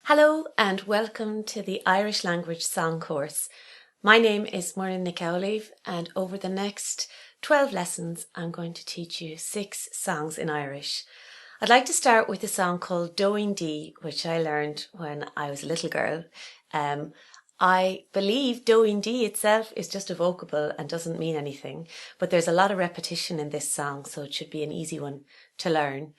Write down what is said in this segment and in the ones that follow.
Hello and welcome to the Irish Language Song Course. My name is Muireann Nic Amhlaoibh and over the next 12 lessons I'm going to teach you 6 songs in Irish. I'd like to start with a song called Doing Dee, which I learned when I was a little girl. I believe Doing Dee itself is just a vocable and doesn't mean anything, but there's a lot of repetition in this song, so it should be an easy one to learn.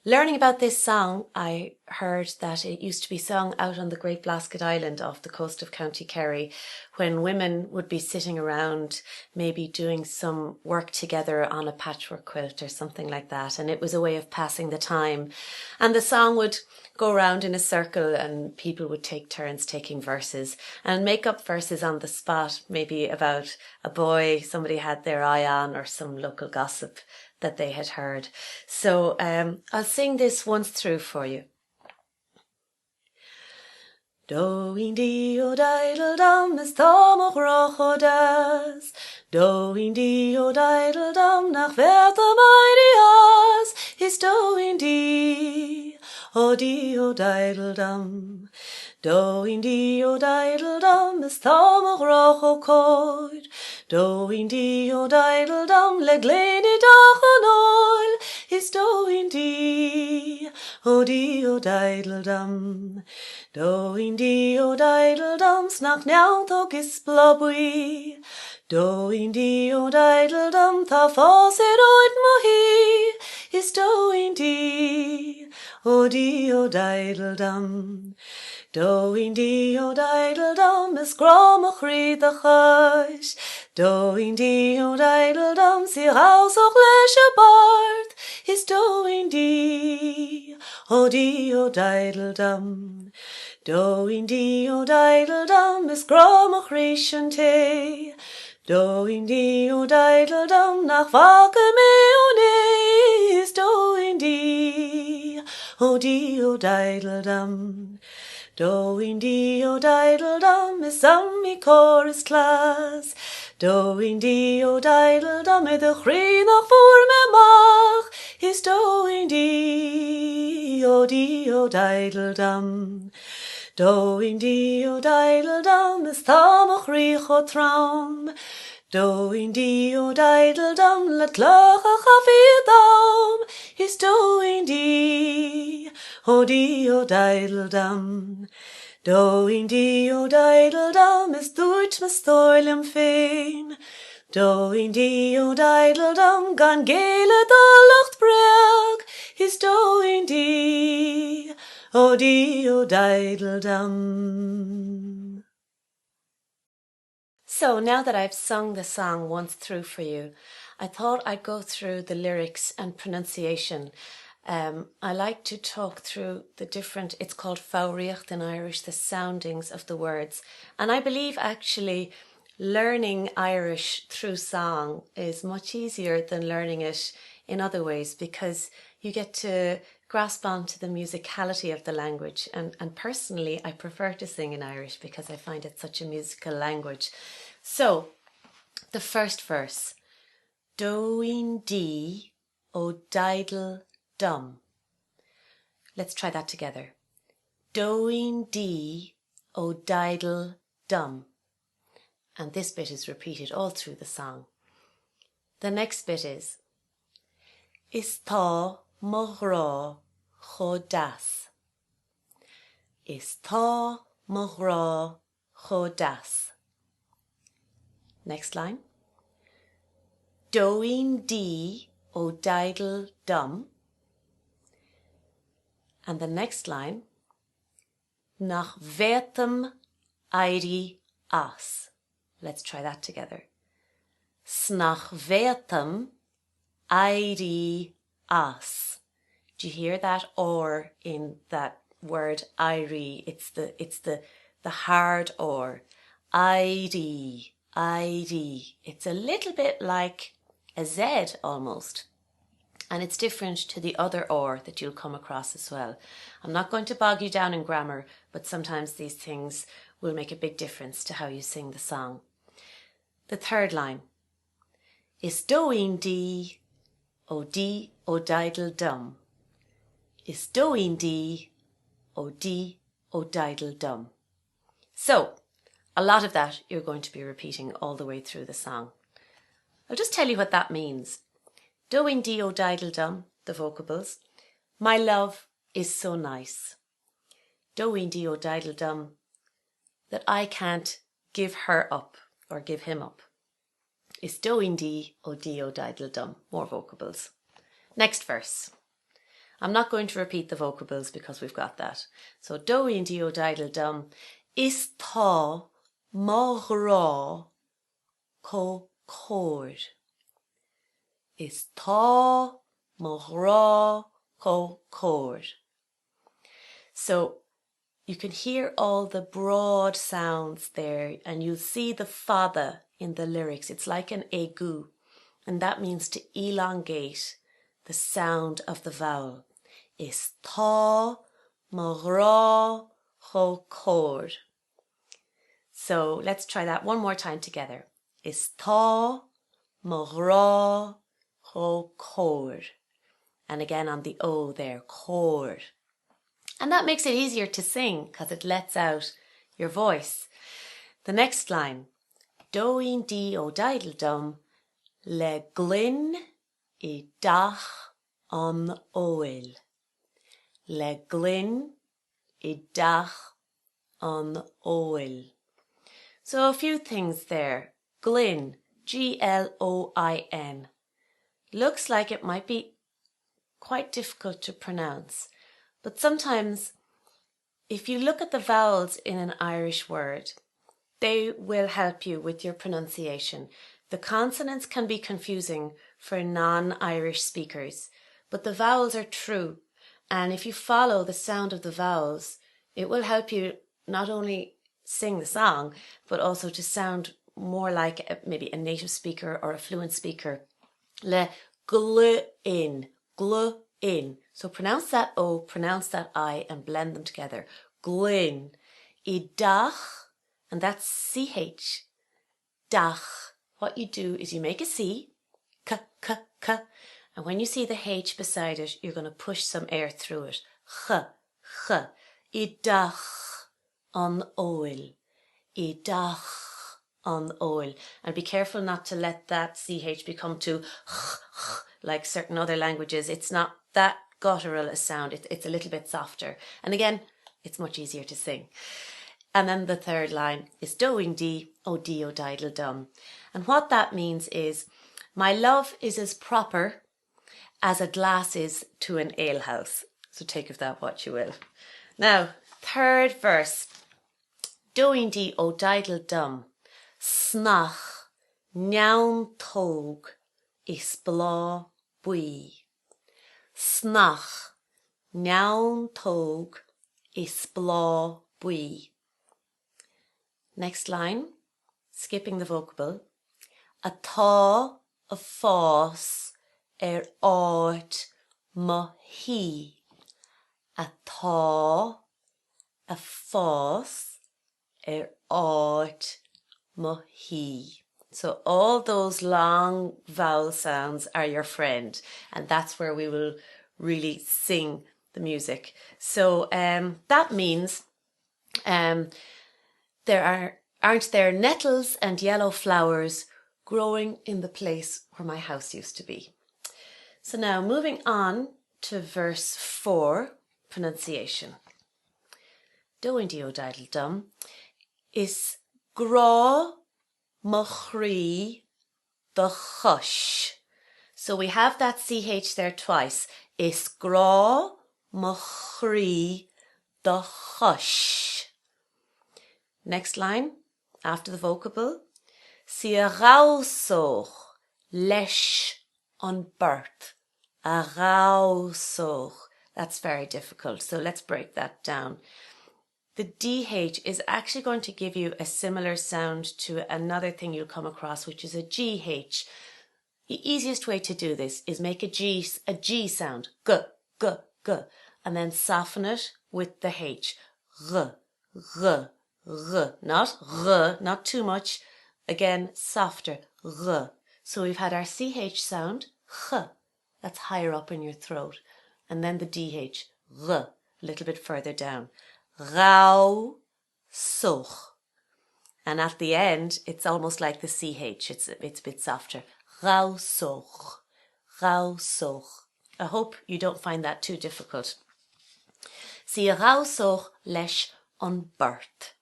Learning about this song, I heard that it used to be sung out on the Great Blasket Island off the coast of County Kerry when women would be sitting around maybe doing some work together on a patchwork quilt or something like that, and it was a way of passing the time. And the song would go around in a circle and people would take turns taking verses and make up verses on the spot, maybe about a boy somebody had their eye on or some local gossip that they had heard. So I'll sing this once through for you. Doing dee o diddle dum is tamach rochodas. Doing dee o diddle dum nach verta mighty as. Is doing dee o diddle dum. Doing dee o diddle dum is tamach rochocoid. Doing dee o diddle dum le gleni dach an oil. Is doing dee o diddle dum. Doing dee o diddle dum snach now thog is blobwy. Doing dee o diddle dum tha faucet oid mohi. Is doing dee o diddle dum. Doing dee o diddle dum is gromach read the chush. Doing dee o diddle dum si house och leis a bard. Is doing dee o diddle dum. Doing dee o diddle dum is gromach rishan te. Doing dee o diddle dum nach vake me o ne. Is doing dee o diddle dum. Doing dee o diddle dum is some me chorus class. Doing dee o diddle dum e de chree nach voor me mach. Is doing dee o diddle dum. Doing dee o diddle dum is tamach richo traum. Doing dee o diddle dum let lach a chafi dam. Is doing dee o diddle dum. Doing dee o diddle dum is dúirt me stoilm féin. Doing dee o diddle dum gan Gaeilge dalacht breag. Is doing dee o diddle dum. So now that I've sung the song once through for you, I thought I'd go through the lyrics and pronunciation. I like to talk through the different, it's called fágríocht in Irish, the soundings of the words. And I believe actually learning Irish through song is much easier than learning it in other ways because you get to grasp onto the musicality of the language. And personally, I prefer to sing in Irish because I find it such a musical language. So, the first verse. Doing dee o diddle dum. Let's try that together. Doing dee o diddle dum. And this bit is repeated all through the song. The next bit is tá mo rá cho das. Tá mo rá cho das. Next line. Doing dee o diddle dum. And the next line. Nach vetam airi as. Let's try that together. Snach vetam airi as. Do you hear that or in that word airi? It's the hard or. Airi. It's a little bit like a Z almost. And it's different to the other or that you'll come across as well. I'm not going to bog you down in grammar, but sometimes these things will make a big difference to how you sing the song. The third line. Is doing dee o diddle dum. Is doing dee o D, o diddle dum. So, a lot of that you're going to be repeating all the way through the song. I'll just tell you what that means. Doing D, o diddle dum, the vocables. My love is so nice. Doing D, o diddle dum, that I can't give her up or give him up. Is doing D, o diddle dum, more vocables. Next verse. I'm not going to repeat the vocables because we've got that. So doing D, o diddle dum, is tá má rá có chord. Is tá má rá có chord. So you can hear all the broad sounds there, and you'll see the fada in the lyrics. It's like an aigu, and that means to elongate the sound of the vowel. Is tá má rá có chord. So let's try that one more time together. Is tá má rá có chord. And again on the O there, chord. And that makes it easier to sing because it lets out your voice. The next line, doing D, o diddle dum, le glyn I dach an oil. Le glyn I dach an oil. So a few things there. Glyn, Gloin. Looks like it might be quite difficult to pronounce. But sometimes, if you look at the vowels in an Irish word, they will help you with your pronunciation. The consonants can be confusing for non-Irish speakers, but the vowels are true. And if you follow the sound of the vowels, it will help you not only sing the song, but also to sound more like maybe a native speaker or a fluent speaker. Le glyn, glyn. So pronounce that O, pronounce that I, and blend them together. Glyn. I dach, and that's CH. Dach. What you do is you make a C, k, k, k, and when you see the H beside it, you're going to push some air through it. Ch, ch. I dach an oil. I dach an oil. And be careful not to let that CH become too like certain other languages. It's not that guttural a sound. It's a little bit softer. And again, it's much easier to sing. And then the third line is doing D, o diddle dum. And what that means is, my love is as proper as a glass is to an alehouse. So take of that what you will. Now, third verse. Doing D, o diddle dum. Snach, nyaun tog, is blá bui. Snach, nyaun tog, is blá bui. Next line, skipping the vocable. Atá a fás áit mo hí. Atá a fás áit mo hí. So all those long vowel sounds are your friend, and that's where we will really sing the music. So that means aren't there nettles and yellow flowers growing in the place where my house used to be. So now moving on to verse 4, pronunciation. Doing D, o diddle dum is grá mo chrí the chush. So we have that CH there twice. Is grá mo chrí the chush. Next line, after the vocable. Si a rausoch lesh on birth. A rausoch. That's very difficult. So let's break that down. The DH is actually going to give you a similar sound to another thing you'll come across, which is a GH. The easiest way to do this is make a G sound. G, g, g. And then soften it with the H. R, r, r. Not r, not too much. Again, softer. R. So we've had our CH sound. Ch. That's higher up in your throat. And then the DH. R, a little bit further down. Rau soch. And at the end, it's almost like the CH. It's a bit softer. Rau soch. Rau soch. I hope you don't find that too difficult. See, rau soch leis on birth.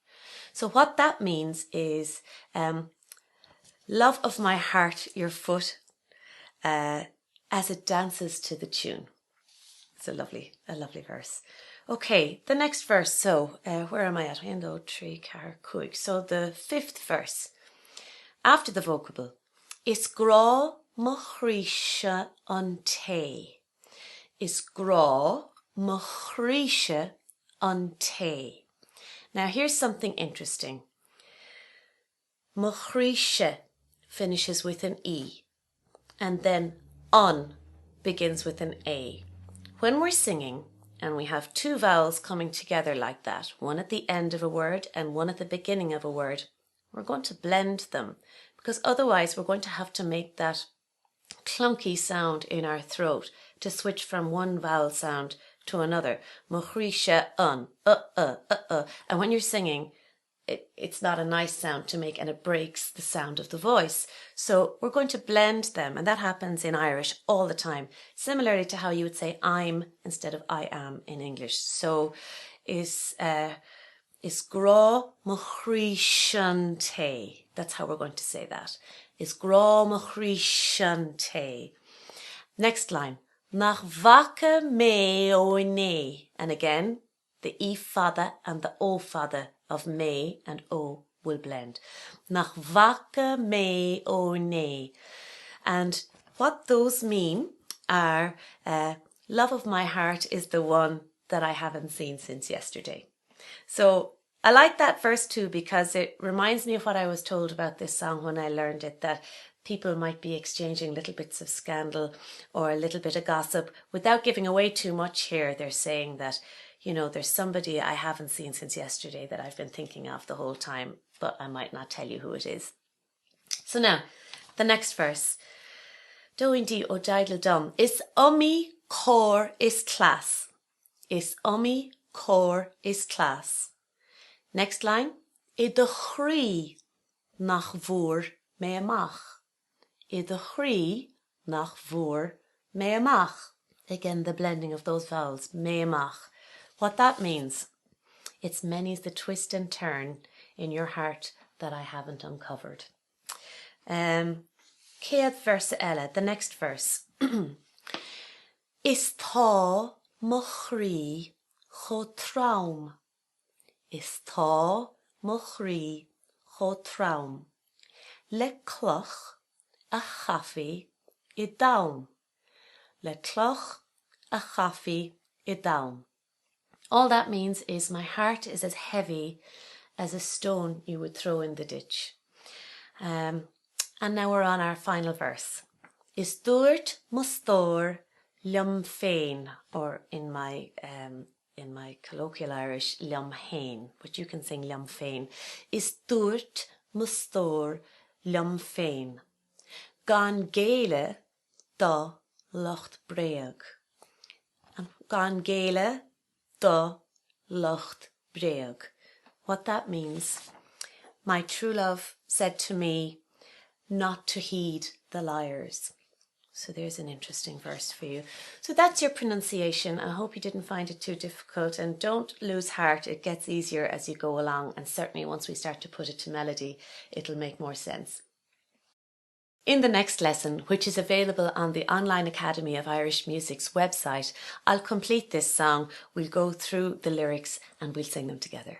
So what that means is love of my heart, your foot, as it dances to the tune. It's a lovely verse. Okay, the next verse. So where am I at? 1, 2, 3, 4, 5. So the 5th verse. After the vocable. Is gra mo chríse an té. Is gra mo chríse an té. Now here's something interesting. Mo chríse finishes with an E, and then on begins with an A. When we're singing and we have 2 vowels coming together like that, one at the end of a word and one at the beginning of a word, we're going to blend them, because otherwise we're going to have to make that clunky sound in our throat to switch from one vowel sound to another. Mo chríse an, and when you're singing, it's not a nice sound to make, and it breaks the sound of the voice. So we're going to blend them, and that happens in Irish all the time, similarly to how you would say I'm instead of I am in English. So is gra mo chríse an té. That's how we're going to say that. Is gra mo chríse an té. Next line. Nach vaca me o ne. And again, the E fada and the O fada of me and O will blend. Nach vaca me o ne. And what those mean are love of my heart is the one that I haven't seen since yesterday. So I like that verse too, because it reminds me of what I was told about this song when I learned it, that people might be exchanging little bits of scandal or a little bit of gossip without giving away too much here. They're saying that, you know, there's somebody I haven't seen since yesterday that I've been thinking of the whole time, but I might not tell you who it is. So now, the next verse. Doindi o daidl dom. Is ummi cor is class. Is ummi cor is class. Next line. I de chrí nach vor me amach. I de chrí nach vor me amach. Again, the blending of those vowels. Me amach. What that means, it's many's the twist and turn in your heart that I haven't uncovered. Céad verse ella, the next verse. Is tá mo chrí cho traum. Is tá mo chrí cho traum. Le cloch a chaffi I daum. Le cloch a chaffi I daum. All that means is my heart is as heavy as a stone you would throw in the ditch. And now we're on our final verse. Is dúirt mo stór liom féin, or in my colloquial Irish, liom hain, but you can sing liom féin. Is dúirt mo stór liom féin. Gan Gaeilge da locht breag. And gan Gaeilge da locht breag. What that means, my true love said to me not to heed the liars. So there's an interesting verse for you. So that's your pronunciation. I hope you didn't find it too difficult, and don't lose heart. It gets easier as you go along, and certainly once we start to put it to melody, it'll make more sense. In the next lesson, which is available on the Online Academy of Irish Music's website, I'll complete this song. We'll go through the lyrics and we'll sing them together.